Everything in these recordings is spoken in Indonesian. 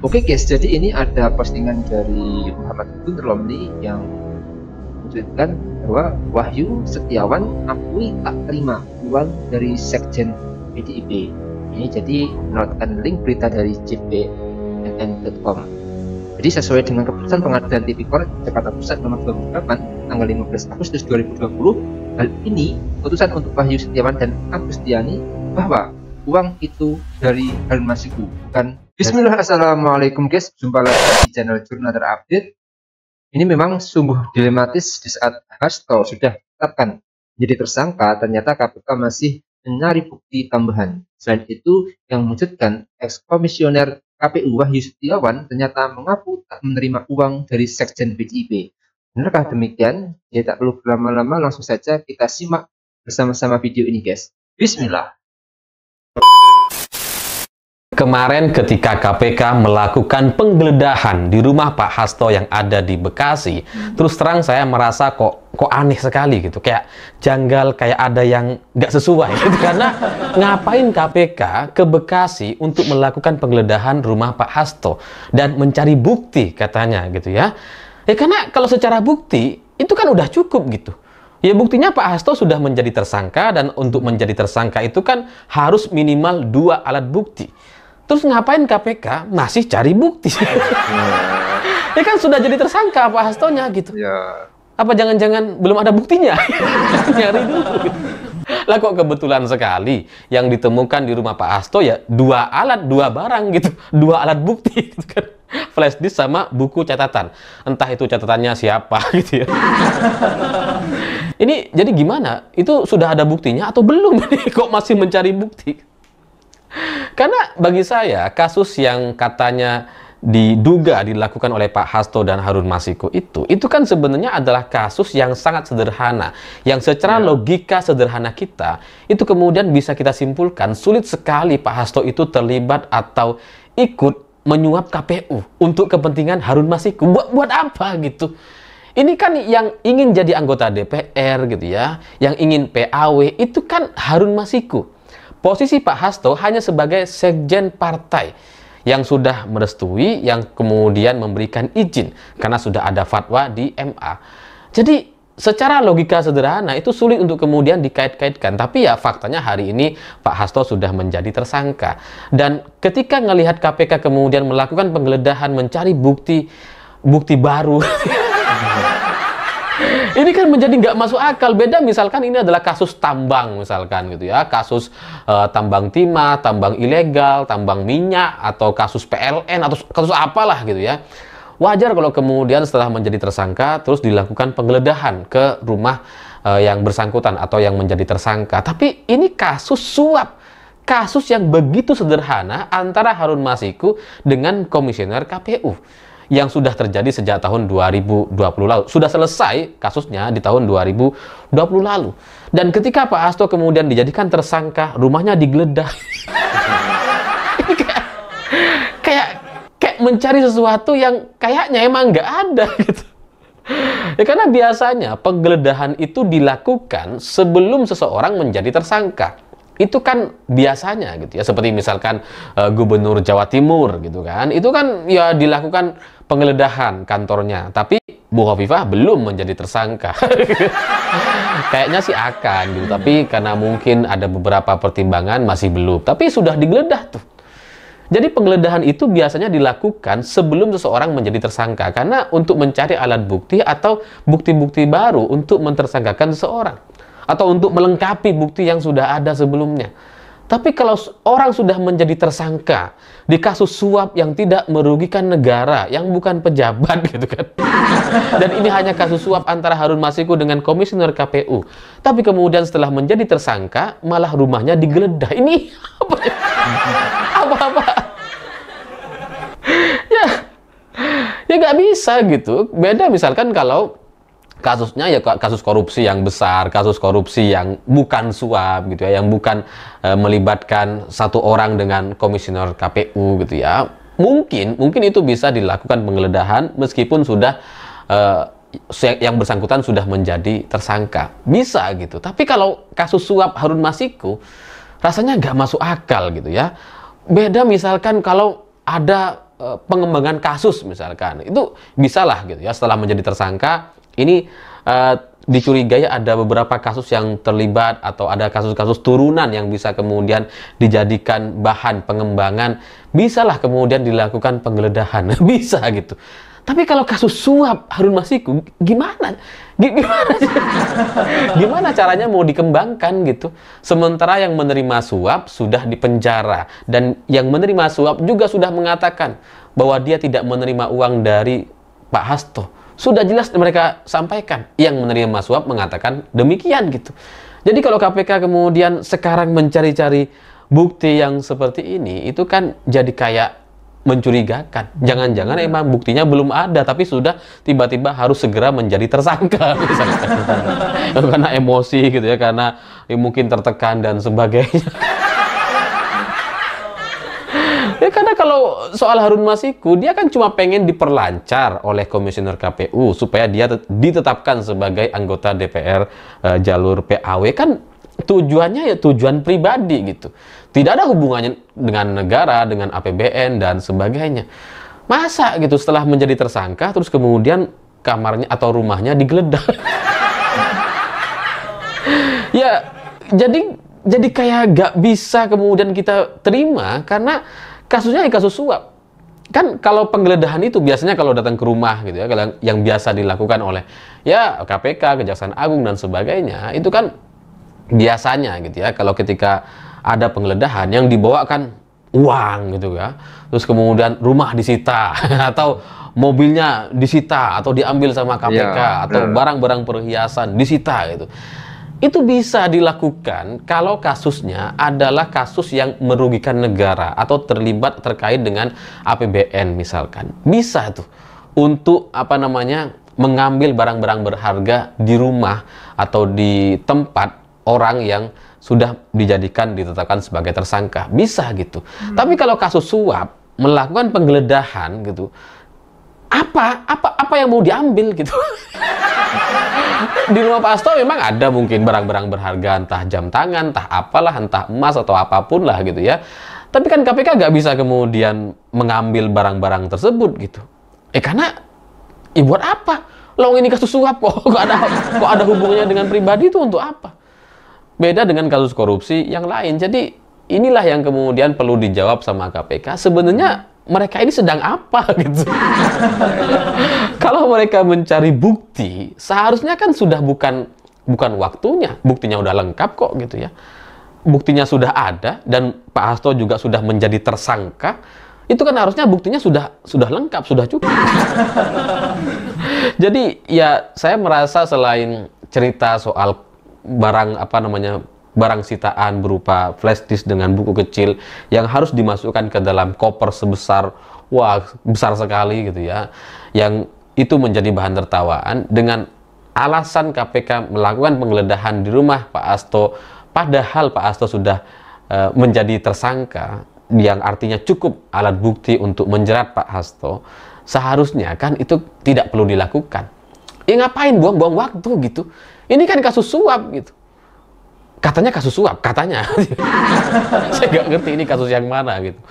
Oke guys, jadi ini ada postingan dari Muhammad Guntur Romli yang menunjukkan bahwa Wahyu Setiawan akui tak terima uang dari Sekjen PDIP. Ini jadi menurutkan link berita dari jpnn.com. Jadi sesuai dengan keputusan Pengadilan Tipikor Jakarta Pusat nomor 28 tanggal 15 Agustus 2020, hal ini keputusan untuk Wahyu Setiawan dan Agustiani bahwa uang itu dari Harun Masiku, bukan. Bismillah, assalamualaikum guys, jumpa lagi di channel Jurnal Terupdate. Ini memang sungguh dilematis di saat Hasto sudah ditetapkan menjadi tersangka, ternyata KPK masih mencari bukti tambahan. Selain itu, yang mengejutkan, ex-komisioner KPU Wahyu Setiawan ternyata mengaku tak menerima uang dari Sekjen PDIP. Benarkah demikian? Ya, tak perlu berlama-lama, langsung saja kita simak bersama-sama video ini guys. Bismillah. Kemarin ketika KPK melakukan penggeledahan di rumah Pak Hasto yang ada di Bekasi, terus terang saya merasa kok aneh sekali gitu, kayak janggal, kayak ada yang nggak sesuai gitu. Karena ngapain KPK ke Bekasi untuk melakukan penggeledahan rumah Pak Hasto dan mencari bukti katanya gitu ya. Ya karena kalau secara bukti itu kan udah cukup gitu. Ya buktinya Pak Hasto sudah menjadi tersangka, dan untuk menjadi tersangka itu kan harus minimal 2 alat bukti. Terus ngapain KPK masih cari bukti? Ya kan sudah jadi tersangka Pak Hastonya gitu. Ya. Apa jangan-jangan belum ada buktinya? Nyari dulu. Lah kok kebetulan sekali yang ditemukan di rumah Pak Hasto ya 2 alat, 2 barang gitu. 2 alat bukti gitu kan. Flash disk sama buku catatan. Entah itu catatannya siapa gitu ya. Ini jadi gimana? Itu sudah ada buktinya atau belum? Kok masih mencari bukti? Karena bagi saya, kasus yang katanya diduga dilakukan oleh Pak Hasto dan Harun Masiku itu kan sebenarnya adalah kasus yang sangat sederhana, yang secara logika sederhana kita, itu kemudian bisa kita simpulkan, sulit sekali Pak Hasto itu terlibat atau ikut menyuap KPU untuk kepentingan Harun Masiku. Buat apa gitu? Ini kan yang ingin jadi anggota DPR gitu ya, yang ingin PAW, itu kan Harun Masiku. Posisi Pak Hasto hanya sebagai sekjen partai yang sudah merestui, yang kemudian memberikan izin karena sudah ada fatwa di MA. Jadi secara logika sederhana itu sulit untuk kemudian dikait-kaitkan. Tapi ya faktanya hari ini Pak Hasto sudah menjadi tersangka. Dan ketika melihat KPK kemudian melakukan penggeledahan mencari bukti baru, ini kan menjadi nggak masuk akal. Beda misalkan ini adalah kasus tambang misalkan gitu ya, kasus tambang timah, tambang ilegal, tambang minyak, atau kasus PLN, atau kasus apalah gitu ya. Wajar kalau kemudian setelah menjadi tersangka terus dilakukan penggeledahan ke rumah yang bersangkutan atau yang menjadi tersangka. Tapi ini kasus suap, kasus yang begitu sederhana antara Harun Masiku dengan komisioner KPU yang sudah terjadi sejak tahun 2020 lalu. Sudah selesai kasusnya di tahun 2020 lalu. Dan ketika Pak Hasto kemudian dijadikan tersangka, rumahnya digeledah. kayak mencari sesuatu yang kayaknya emang nggak ada gitu. Ya karena biasanya penggeledahan itu dilakukan sebelum seseorang menjadi tersangka. Itu kan biasanya gitu ya, seperti misalkan Gubernur Jawa Timur gitu kan, itu kan ya dilakukan penggeledahan kantornya, tapi Bu Hovifah belum menjadi tersangka. Kayaknya sih akan gitu, tapi karena mungkin ada beberapa pertimbangan masih belum, tapi sudah digeledah tuh. Jadi penggeledahan itu biasanya dilakukan sebelum seseorang menjadi tersangka, karena untuk mencari alat bukti atau bukti-bukti baru untuk mentersangkakan seseorang, atau untuk melengkapi bukti yang sudah ada sebelumnya. Tapi kalau orang sudah menjadi tersangka di kasus suap yang tidak merugikan negara, yang bukan pejabat gitu kan, dan ini hanya kasus suap antara Harun Masiku dengan komisioner KPU, tapi kemudian setelah menjadi tersangka malah rumahnya digeledah. Ini apa-apa? Ya nggak bisa gitu. Beda misalkan kalau kasusnya ya kasus korupsi yang besar, kasus korupsi yang bukan suap gitu ya, yang bukan melibatkan satu orang dengan komisioner KPU gitu ya. Mungkin itu bisa dilakukan penggeledahan meskipun sudah yang bersangkutan sudah menjadi tersangka. Bisa gitu. Tapi kalau kasus suap Harun Masiku rasanya nggak masuk akal gitu ya. Beda misalkan kalau ada pengembangan kasus misalkan, itu bisalah gitu ya, setelah menjadi tersangka ini dicurigai ada beberapa kasus yang terlibat atau ada kasus-kasus turunan yang bisa kemudian dijadikan bahan pengembangan, bisalah kemudian dilakukan penggeledahan. Bisa gitu. Tapi kalau kasus suap Harun Masiku, gimana? Gimana? Gimana caranya mau dikembangkan gitu? Sementara yang menerima suap sudah dipenjara, dan yang menerima suap juga sudah mengatakan bahwa dia tidak menerima uang dari Pak Hasto. Sudah jelas mereka sampaikan. Yang menerima suap mengatakan demikian gitu. Jadi kalau KPK kemudian sekarang mencari-cari bukti yang seperti ini, itu kan jadi kayak mencurigakan. Jangan-jangan emang buktinya belum ada, tapi sudah tiba-tiba harus segera menjadi tersangka misalkan. Karena emosi gitu ya, karena mungkin tertekan dan sebagainya. Ya karena kalau soal Harun Masiku, dia kan cuma pengen diperlancar oleh Komisioner KPU supaya dia ditetapkan sebagai anggota DPR jalur PAW, kan tujuannya ya tujuan pribadi gitu. Tidak ada hubungannya dengan negara, dengan APBN dan sebagainya. Masa gitu setelah menjadi tersangka terus kemudian kamarnya atau rumahnya digeledah. Ya jadi kayak gak bisa kemudian kita terima karena kasusnya kasus suap. Kan kalau penggeledahan itu biasanya kalau datang ke rumah gitu ya, yang biasa dilakukan oleh ya KPK, Kejaksaan Agung dan sebagainya, itu kan biasanya gitu ya, kalau ketika ada penggeledahan yang dibawakan uang gitu ya, terus kemudian rumah disita atau mobilnya disita atau diambil sama KPK Ya, atau benar. barang-barang perhiasan disita gitu. Itu bisa dilakukan kalau kasusnya adalah kasus yang merugikan negara atau terkait dengan APBN misalkan. Bisa tuh untuk mengambil barang-barang berharga di rumah atau di tempat orang yang sudah ditetapkan sebagai tersangka. Bisa gitu. Tapi kalau kasus suap melakukan penggeledahan gitu, apa yang mau diambil gitu? Di rumah Pak Hasto memang ada mungkin barang-barang berharga, entah jam tangan, entah apalah, entah emas atau apapun lah gitu ya. Tapi kan KPK nggak bisa kemudian mengambil barang-barang tersebut gitu. Karena buat apa? Lawang ini kasus suap kok ada hubungannya dengan pribadi itu untuk apa? Beda dengan kasus korupsi yang lain. Jadi inilah yang kemudian perlu dijawab sama KPK. Sebenarnya mereka ini sedang apa gitu? Kalau mereka mencari bukti, seharusnya kan sudah bukan waktunya. Buktinya udah lengkap kok gitu ya. Buktinya sudah ada dan Pak Hasto juga sudah menjadi tersangka. Itu kan harusnya buktinya sudah lengkap, sudah cukup. Jadi ya saya merasa selain cerita soal barang sitaan berupa flash disk dengan buku kecil yang harus dimasukkan ke dalam koper besar sekali gitu ya, yang itu menjadi bahan tertawaan dengan alasan KPK melakukan penggeledahan di rumah Pak Hasto, padahal Pak Hasto sudah menjadi tersangka, yang artinya cukup alat bukti untuk menjerat Pak Hasto. Seharusnya kan itu tidak perlu dilakukan. Ngapain buang-buang waktu gitu? Ini kan kasus suap gitu. Katanya kasus suap, katanya. Saya nggak ngerti ini kasus yang mana gitu.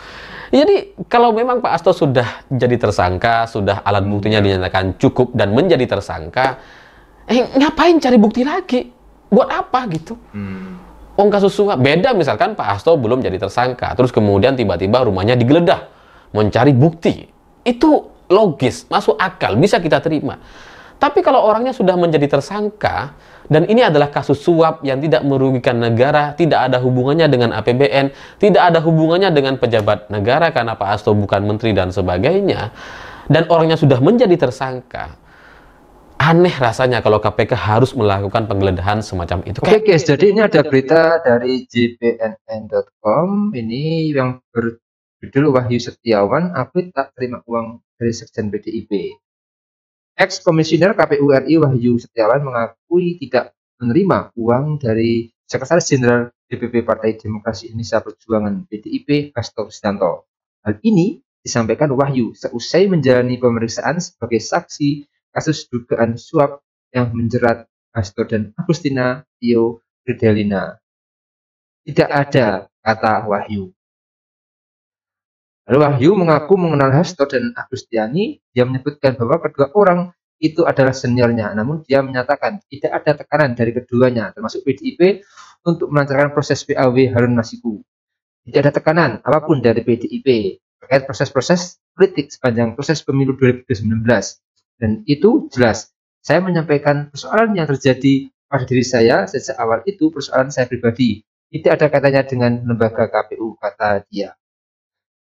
Jadi kalau memang Pak Hasto sudah jadi tersangka, sudah alat buktinya dinyatakan cukup dan menjadi tersangka, ngapain cari bukti lagi? Buat apa gitu? Kasus suap beda, misalkan Pak Hasto belum jadi tersangka, terus kemudian tiba-tiba rumahnya digeledah, mencari bukti. Itu logis, masuk akal, bisa kita terima. Tapi kalau orangnya sudah menjadi tersangka, dan ini adalah kasus suap yang tidak merugikan negara, tidak ada hubungannya dengan APBN, tidak ada hubungannya dengan pejabat negara karena Pak Hasto bukan menteri dan sebagainya, dan orangnya sudah menjadi tersangka, aneh rasanya kalau KPK harus melakukan penggeledahan semacam itu. Oke guys, jadi ini ada berita dari jpnn.com ini yang berjudul Wahyu Setiawan update tak terima uang dari Sekjen PDIP. Ex-Komisioner KPU RI Wahyu Setiawan mengakui tidak menerima uang dari Sekretaris Jenderal DPP Partai Demokrasi Indonesia Perjuangan PDIP Hasto Kristianto. Hal ini disampaikan Wahyu seusai menjalani pemeriksaan sebagai saksi kasus dugaan suap yang menjerat Hasto dan Agustina Tio Fidelina. Tidak ada, kata Wahyu. Lalu Wahyu mengaku mengenal Hasto dan Agustiani. Dia menyebutkan bahwa kedua orang itu adalah seniornya, namun dia menyatakan tidak ada tekanan dari keduanya, termasuk PDIP, untuk melancarkan proses PAW Harun Masiku. Tidak ada tekanan apapun dari PDIP terkait proses-proses politik sepanjang proses pemilu 2019. Dan itu jelas. Saya menyampaikan persoalan yang terjadi pada diri saya sejak awal itu persoalan saya pribadi. Tidak ada katanya dengan lembaga KPU, kata dia.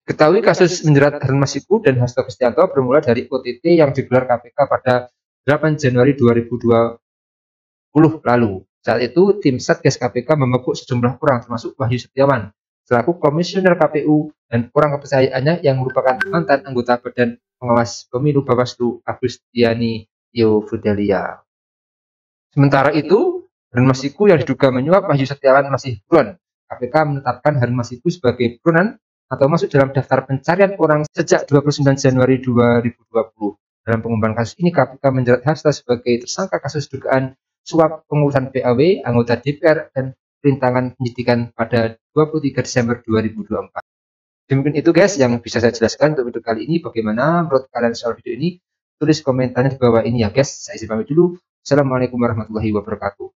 Ketahui kasus menjerat Harun Masiku dan Hasto Kristianto bermula dari OTT yang digelar KPK pada 8 Januari 2020 lalu. Saat itu, tim Satgas KPK membekuk sejumlah orang termasuk Wahyu Setiawan selaku komisioner KPU dan orang kepercayaannya yang merupakan mantan anggota Badan Pengawas Pemilu Bawaslu Agustiani Theofidelia. Sementara itu, Harun Masiku yang diduga menyuap Wahyu Setiawan masih buron. KPK menetapkan Harun Masiku sebagai buronan atau masuk dalam daftar pencarian orang sejak 29 Januari 2020. Dalam pengembangan kasus ini, KPK menjerat Hasto sebagai tersangka kasus dugaan suap pengurusan PAW, anggota DPR, dan perintangan penyidikan pada 23 Desember 2024. Demikian itu guys yang bisa saya jelaskan untuk video kali ini. Bagaimana menurut kalian soal video ini? Tulis komentarnya di bawah ini ya guys. Saya izin pamit dulu. Assalamualaikum warahmatullahi wabarakatuh.